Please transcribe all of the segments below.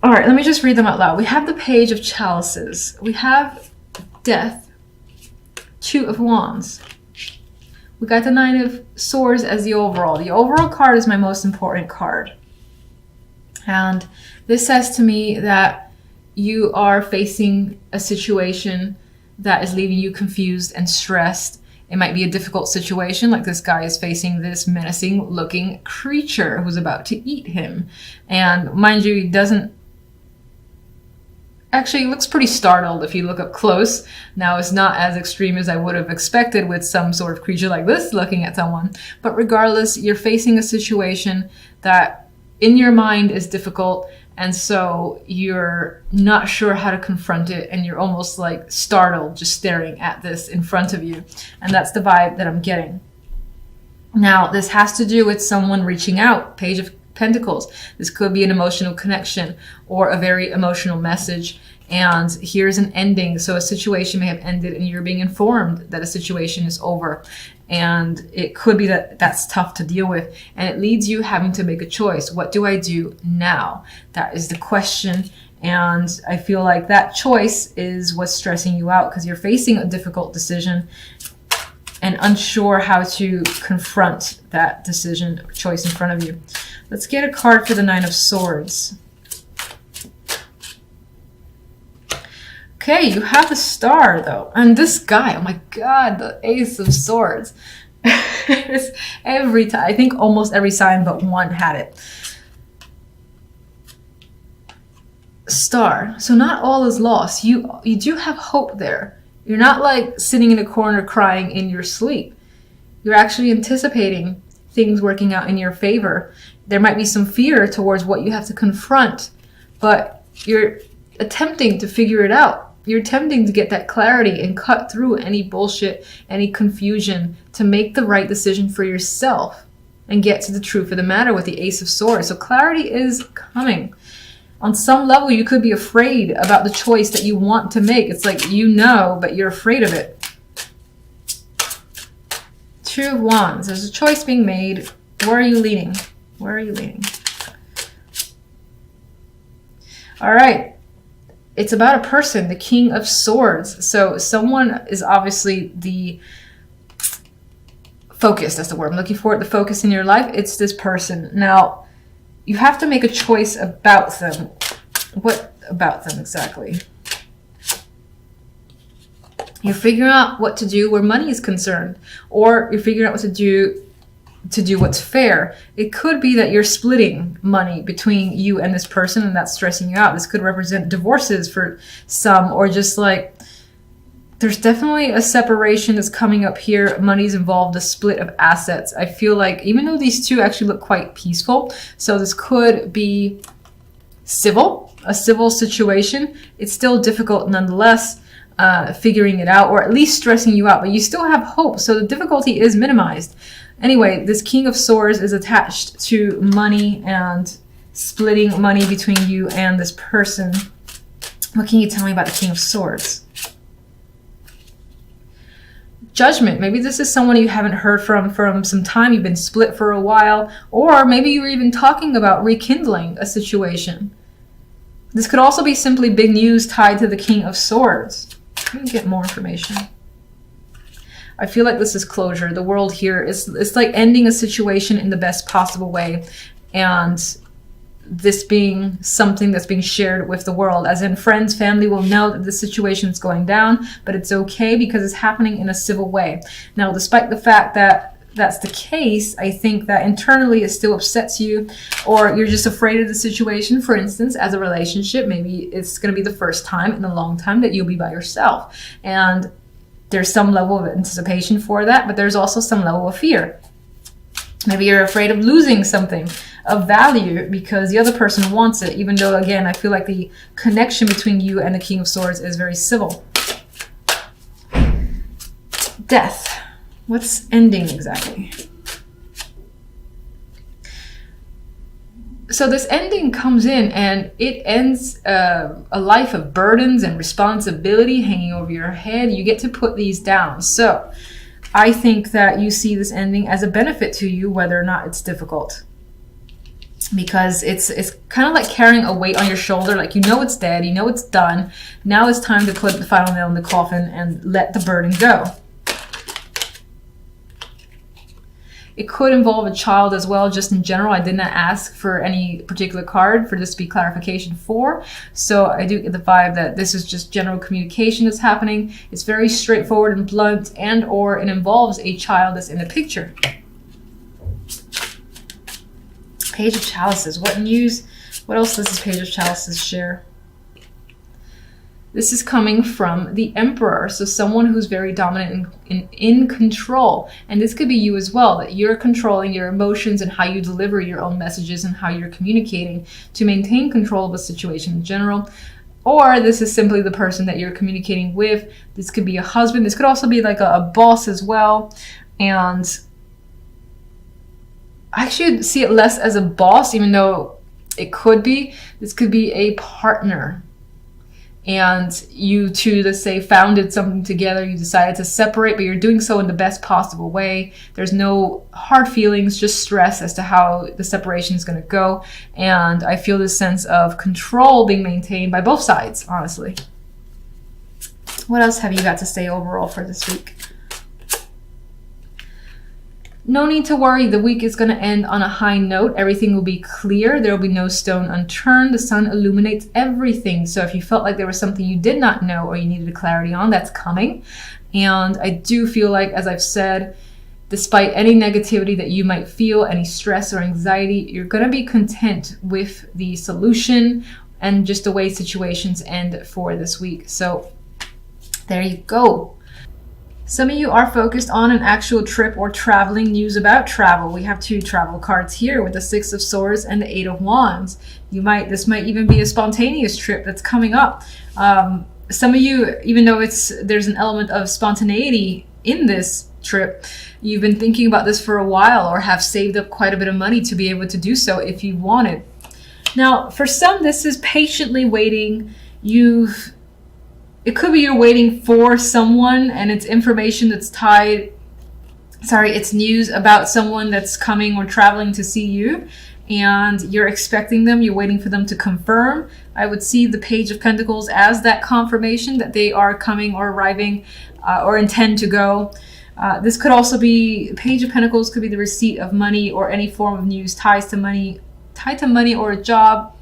All right, let me just read them out loud. We have the Page of Chalices. We have Death. Two of Wands. We got the Nine of Swords as the overall. The overall card is my most important card. And this says to me that you are facing a situation that is leaving you confused and stressed. It might be a difficult situation, like this guy is facing this menacing looking creature who's about to eat him. And mind you, he doesn't actually, looks pretty startled if you look up close. Now, it's not as extreme as I would have expected with some sort of creature like this looking at someone. But regardless, you're facing a situation that in your mind is difficult. And so you're not sure how to confront it. And you're almost like startled just staring at this in front of you. And that's the vibe that I'm getting. Now, this has to do with someone reaching out. Page of Pentacles. This could be an emotional connection or a very emotional message. And here's an ending. So a situation may have ended and you're being informed that a situation is over. And it could be that that's tough to deal with. And it leads you having to make a choice. What do I do now? That is the question. And I feel like that choice is what's stressing you out because you're facing a difficult decision and unsure how to confront that decision or choice in front of you. Let's get a card for the Nine of Swords. Okay, you have the Star though. And this guy, oh my God, the Ace of Swords. Every time, I think almost every sign but one had it. Star. So not all is lost. You do have hope there. You're not like sitting in a corner crying in your sleep. You're actually anticipating things working out in your favor. There might be some fear towards what you have to confront, but you're attempting to figure it out. You're attempting to get that clarity and cut through any bullshit, any confusion to make the right decision for yourself and get to the truth of the matter with the Ace of Swords. So clarity is coming. On some level, you could be afraid about the choice that you want to make. It's like you know, but you're afraid of it. Two of Wands. There's a choice being made. Where are you leaning? Where are you leaning? All right. It's about a person, the King of Swords. So someone is obviously the focus. That's the word I'm looking for. The focus in your life. It's this person. Now, you have to make a choice about them. What about them exactly? You're figuring out what to do where money is concerned, or you're figuring out what to do what's fair. It could be that you're splitting money between you and this person and that's stressing you out. This could represent divorces for some, or just like there's definitely a separation that's coming up here. Money's involved, a split of assets. I feel like even though these two actually look quite peaceful, so this could be civil, a civil situation, it's still difficult nonetheless. Figuring it out, or at least stressing you out, but you still have hope, so the difficulty is minimized. Anyway, this King of Swords is attached to money and splitting money between you and this person. What can you tell me about the King of Swords? Judgment. Maybe this is someone you haven't heard from some time. You've been split for a while, or maybe you were even talking about rekindling a situation. This could also be simply big news tied to the King of Swords. Let me get more information. I feel like this is closure. The world here is, it's like ending a situation in the best possible way, and this being something that's being shared with the world, as in friends, family will know that the situation is going down, but it's okay because it's happening in a civil way. Now, despite the fact that that's the case, I think that internally it still upsets you, or you're just afraid of the situation. For instance, as a relationship, maybe it's going to be the first time in a long time that you'll be by yourself, and there's some level of anticipation for that, but there's also some level of fear. Maybe you're afraid of losing something of value because the other person wants it, even though, again, I feel like the connection between you and the King of Swords is very civil. Death. What's ending exactly? So this ending comes in and it ends a life of burdens and responsibility hanging over your head. You get to put these down. So I think that you see this ending as a benefit to you, whether or not it's difficult. because it's kind of like carrying a weight on your shoulder. Like, you know it's dead, you know it's done. Now it's time to put the final nail in the coffin and let the burden go. It could involve a child as well, just in general. I did not ask for any particular card for this to be clarification for. So I do get the vibe that this is just general communication that's happening. It's very straightforward and blunt, and or it involves a child that's in the picture. Page of Chalices. What news? What else does this Page of Chalices share? This is coming from the Emperor, so someone who's very dominant and in control. And this could be you as well, that you're controlling your emotions and how you deliver your own messages and how you're communicating to maintain control of a situation in general. Or this is simply the person that you're communicating with. This could be a husband. This could also be like a boss as well. And I actually see it less as a boss, even though it could be. This could be a partner. And you two, let's say, founded something together. You decided to separate, but you're doing so in the best possible way. There's no hard feelings, just stress as to how the separation is going to go. And I feel this sense of control being maintained by both sides, honestly. What else have you got to say overall for this week? No need to worry. The week is going to end on a high note. Everything will be clear. There will be no stone unturned. The sun illuminates everything. So if you felt like there was something you did not know or you needed clarity on, that's coming. And I do feel like, as I've said, despite any negativity that you might feel, any stress or anxiety, you're going to be content with the solution and just the way situations end for this week. So there you go. Some of you are focused on an actual trip or traveling, news about travel. We have two travel cards here with the Six of Swords and the Eight of Wands. This might even be a spontaneous trip that's coming up. Some of you, even though there's an element of spontaneity in this trip, you've been thinking about this for a while or have saved up quite a bit of money to be able to do so if you wanted. Now, for some, this is patiently waiting. It could be you're waiting for someone and it's information that's it's news about someone that's coming or traveling to see you, and you're expecting them, you're waiting for them to confirm. I would see the Page of Pentacles as that confirmation that they are coming or arriving or intend to go. This could also be, Page of Pentacles could be the receipt of money or any form of news tied to money or a job.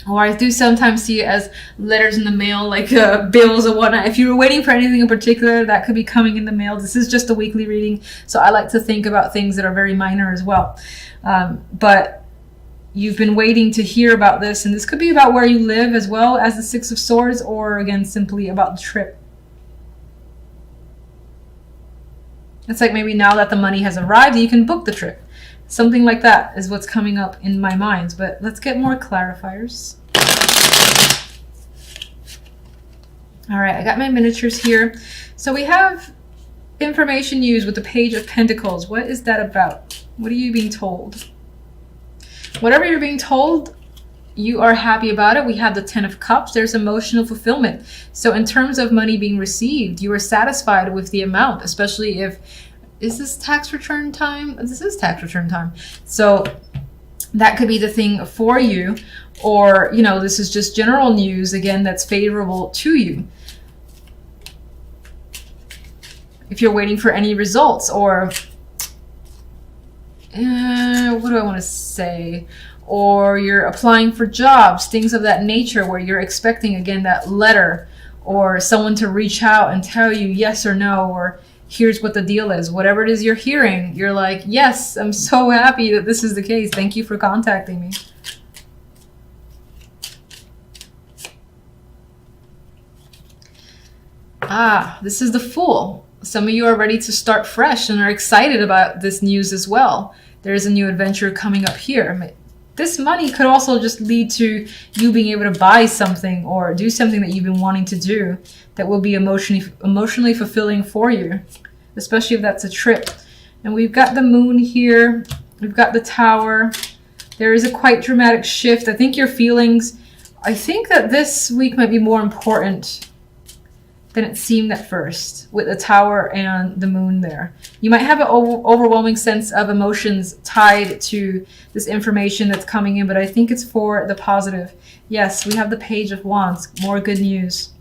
Or I do sometimes see it as letters in the mail, like bills or whatnot. If you were waiting for anything in particular, that could be coming in the mail. This is just a weekly reading, so I like to think about things that are very minor as well. But you've been waiting to hear about this, and this could be about where you live as well as the Six of Swords, or again, simply about the trip. It's like maybe now that the money has arrived, you can book the trip. Something like that is what's coming up in my mind. But let's get more clarifiers. All right, I got my miniatures here. So we have information news with the Page of Pentacles. What is that about? What are you being told? Whatever you're being told, you are happy about it. We have the Ten of Cups. There's emotional fulfillment. So in terms of money being received, you are satisfied with the amount, especially if... Is this tax return time? This is tax return time. So that could be the thing for you. Or, this is just general news, again, that's favorable to you. If you're waiting for any results, or... what do I want to say? Or you're applying for jobs, things of that nature, where you're expecting, again, that letter, or someone to reach out and tell you yes or no, or... here's what the deal is. Whatever it is you're hearing, you're like, yes, I'm so happy that this is the case. Thank you for contacting me. This is the Fool. Some of you are ready to start fresh and are excited about this news as well. There is a new adventure coming up here. This money could also just lead to you being able to buy something or do something that you've been wanting to do that will be emotionally fulfilling for you, especially if that's a trip. And we've got the Moon here. We've got the Tower. There is a quite dramatic shift. I think your feelings, I think that this week might be more important than it seemed at first, with the Tower and the Moon there. You might have an overwhelming sense of emotions tied to this information that's coming in, but I think it's for the positive. Yes, we have the Page of Wands, more good news.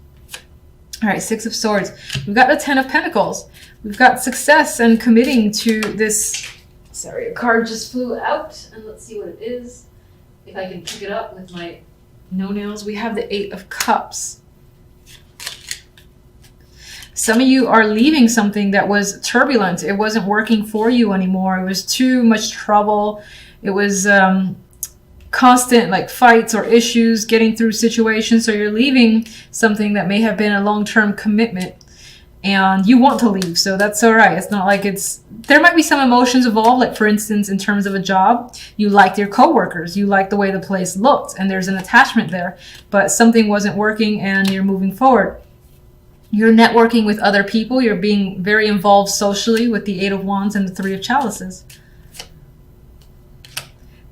All right, Six of Swords. We've got the Ten of Pentacles. We've got success and committing to this. Sorry, a card just flew out, and let's see what it is. If I can pick it up with my no-nails. We have the Eight of Cups. Some of you are leaving something that was turbulent. It wasn't working for you anymore. It was too much trouble. It was constant like fights or issues getting through situations. So you're leaving something that may have been a long-term commitment and you want to leave. So that's all right. It's not like there might be some emotions involved. Like for instance, in terms of a job, you liked your coworkers, you liked the way the place looked and there's an attachment there, but something wasn't working and you're moving forward. You're networking with other people. You're being very involved socially with the Eight of Wands and the Three of Chalices.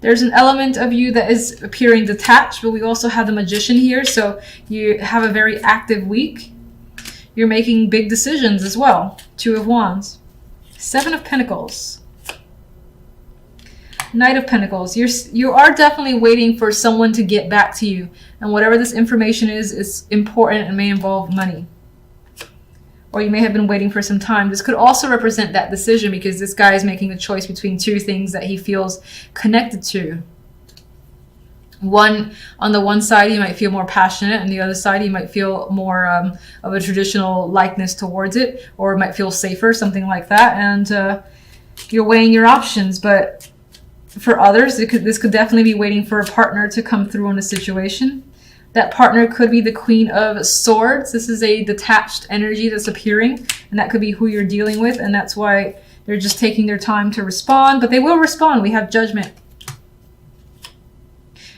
There's an element of you that is appearing detached, but we also have the Magician here. So you have a very active week. You're making big decisions as well. Two of Wands. Seven of Pentacles. Knight of Pentacles. You are definitely waiting for someone to get back to you. And whatever this information is important and may involve money. Or you may have been waiting for some time. This could also represent that decision because this guy is making a choice between two things that he feels connected to. On the one side, he might feel more passionate, and the other side, he might feel more of a traditional likeness towards it, or might feel safer, something like that. And you're weighing your options. But for others, this could definitely be waiting for a partner to come through on a situation. That partner could be the Queen of Swords. This is a detached energy that's appearing, and that could be who you're dealing with, and that's why they're just taking their time to respond, but they will respond. We have Judgment.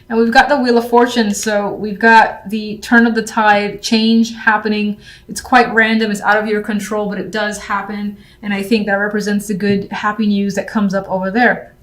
And we've got the Wheel of Fortune, so we've got the turn of the tide, change happening. It's quite random, it's out of your control, but it does happen, and I think that represents the good, happy news that comes up over there.